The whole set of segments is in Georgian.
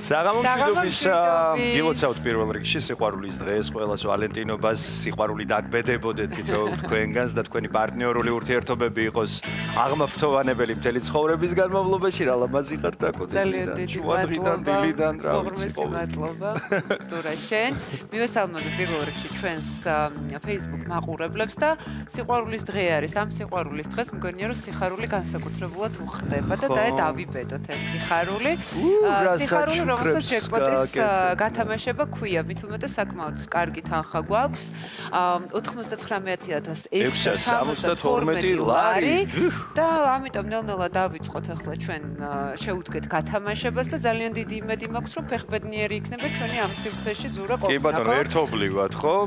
საღამომშვიდობის გილოცავთ პირველ რიგში სიყვარულის დღეს, ყველას ვალენტინობას სიყვარული დაგბედებოდეთ თითოეულ თქვენგანს და თქვენი პარტნიორული ურთიერთობები იყოს აღმაფრთოვანებელი მთელი ცხოვრების განმავლობაში, რა ლამაზი ხართ აკო ძალიან დიდი დილიდან რა ვიცი მადლობა ზურა შენ მივესალმებით პირველ რიგში ჩვენს Facebook მაყურებლებს და სიყვარულის დღე არის ამ სიყვარულის დღეს მგონია რომ სიხარული განსაკუთრებულად უხდება და დავიბედოთ ეს სიხარული სიხარული რომელსაც ჯეკპოტის გათამაშება ქვია მით უმეტეს საკმაოდ კარგი თანხა გვაქვს 99,672 ლარი და ამიტომ ნელ-ნელა დავიწყოთ ახლა ჩვენ შევუდგეთ გათამაშებას და ძალიან დიდი იმედი მაქვს რომ ფეხბედნიერი იქნება ჩვენი ამ სივრცეში ზურა ყოფნა. კი ბატონო, ერთობლივად, ხო?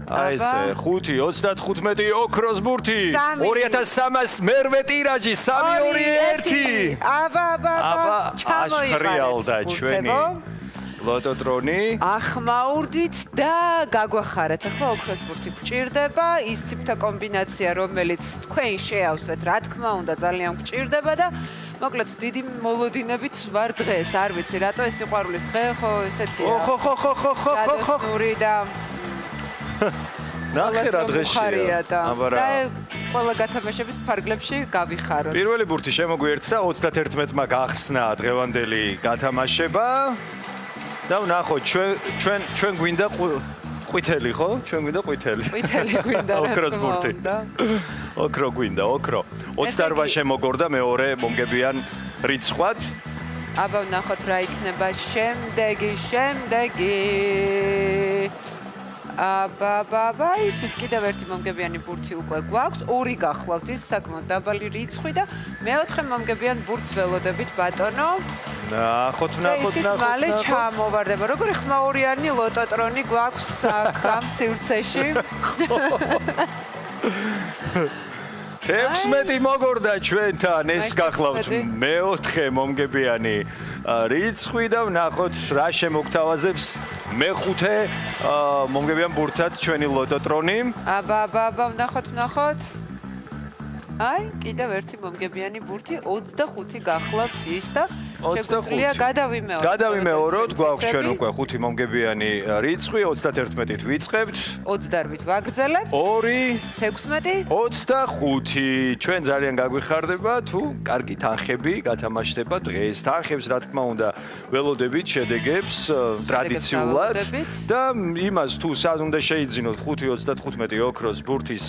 აი ესე 5.35 ოქროს ბურთი 2300 მერვე ტირაჟი 321 აბა ჩამოიღალდა ჩვენი ლოტოტრონი ახმაურდით და გაგვახარეთ ახლა ოქროს ბურთი გვჭირდება ის ციფთა კომბინაცია რომელიც თქვენ შეავსეთ რა თქმა უნდა ძალიან გვჭირდება და მოკლედ დიდი მოლოდინებით ვარ დღეს არ ვიცი რატო ეს სიყვარულის დღე ხო ესეთია ხო და ნახე რა დღეშია და ყველა გათამაშების ფარგლებში გავიხაროთ. პირველი ბურთი შემოგვიერთდა 31-მა გახსნა დღევანდელი გათამაშება და ვნახოთ ჩვენ გვინდა ყვითელი ხო? ჩვენ გვინდა ყვითელი. ყვითელი გვინდა რა ოქროს ბურთი. ოქრო გვინდა, ოქრო. 28 შემოგორდა მეორე მომგებიან რიცხვად. აბა ვნახოთ რა იქნება შემდეგი. აბა ისიც კიდევ ერთი მომგებიანი ბურთი უკვე გვაქვს, ორი გახლავთ ის საკმაოდ დაბალი რიცხვი და მეოთხე მომგებიან ბურთს ველოდებით ბატონო. ნახოთ. ისიც მალე ჩამოვარდება. როგორი ხმაურიანი ლოტოტრონი გვაქვს აქ ამ სივრცეში. 16 მოგორდა ჩვენთან ეს გახლავთ მეოთხე მომგებიანი რიცხვი და ვნახოთ რა შემოგთავაზებს მეხუთე მომგებიან ბურთად ჩვენი ლოტოტრონი. აბა ვნახოთ. აი, კიდევ ერთი მომგებიანი ბურთი 25 გახლავთ ის და შეგვიძლია გადავიმეოროთ, გვაქვს ჩვენ უკვე 5 მომგებიანი რიცხვი, 31-ით ვიწყებთ, 28-ით ვაგრძელებთ, 2, 16, 25. ჩვენ ძალიან გაგვიხარდება თუ კარგი თანხები გათამაშდება დღეს. თანხებს რა თქმა უნდა ველოდებით შედეგებს ტრადიციულად და იმას თუ სად უნდა შეიძინოთ 5.35 ოქროს ბურთის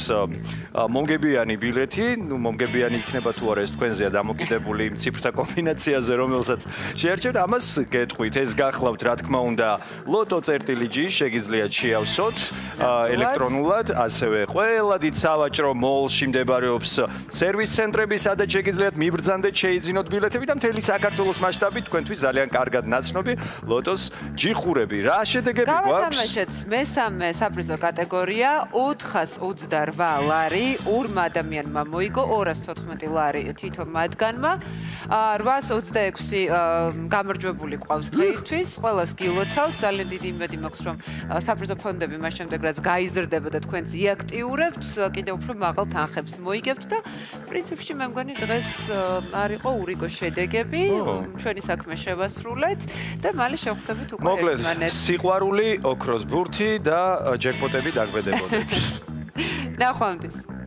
მომგებიანი ბილეთი, მომგებიანი იქნება თუ არა ეს თქვენზეა დამოკიდებული იმ ციფრთა კომბინაციაზე რომელსაც შეერჩევთ ამას გეტყვით ეს გახლავთ რა თქმა უნდა ლოტო.gi შეგიძლიათ შეავსოთ ელექტრონულად ასევე ყველა დიდ სავაჭრო მოლში მდებარეობს სერვის ცენტრები სადაც შეგიძლიათ მიბრძანდეთ შეიძინოთ ბილეთები და მთელი საქართველოს მასშტაბით თქვენთვის ძალიან კარგად ნაცნობი ლოტოს ჯიხურები რა შედეგები გვაქვს გავათამაშეთ მესამე საპრიზო კატეგორია 428 ლარი ორმა ადამიანმა მოიგო 214 ლარი თითო მათგანმა 826 გამარჯვებული ყავს დღეისთვის ყველას გილოცავთ ძალიან დიდი იმედი მაქვს რომ საპრიზო ფონდები მას შემდეგ რაც გაიზრდება და თქვენც იაქტიურებთ კიდევ უფრო მაღალ თანხებს მოიგებთ და პრინციპში მე მგონი დღეს არ იყო ურიგო შედეგები ჩვენი საქმე შევასრულეთ და მალე შევხვდებით უკვე ერთმანეთს მოკლედ სიყვარული ოქროს ბურთი და ჯეკპოტები დაგვედებოდეთ ნახვამდის